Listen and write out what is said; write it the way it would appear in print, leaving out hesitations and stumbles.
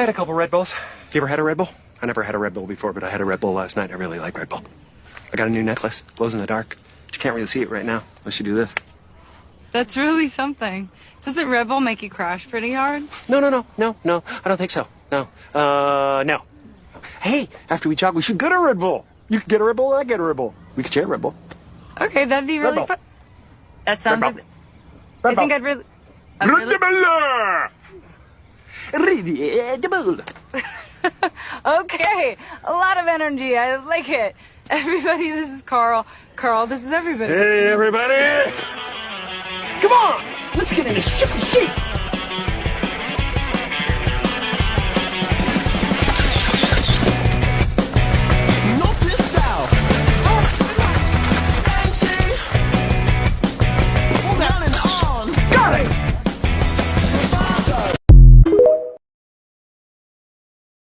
had a couple Red Bulls. You ever had a Red Bull? I never had a Red Bull before, but I had a Red Bull last night. I really like Red Bull. I got a new necklace. Glows in the dark. But you can't really see it right now unless you do this. That's really something. Doesn't Red Bull make you crash pretty hard? No. I don't think so. No. No. Hey, after we jog, we should get a Red Bull. You can get a Red Bull, I get a Red Bull. We could share a Red Bull. Okay, that'd be really Red Bull. fun. That sounds Red like... Bull. I think I'd really... Redbull. Okay, a lot of energy. I like it. Everybody, this is Carl. Carl, this is everybody. Hey, everybody. Come on, let's get into shape.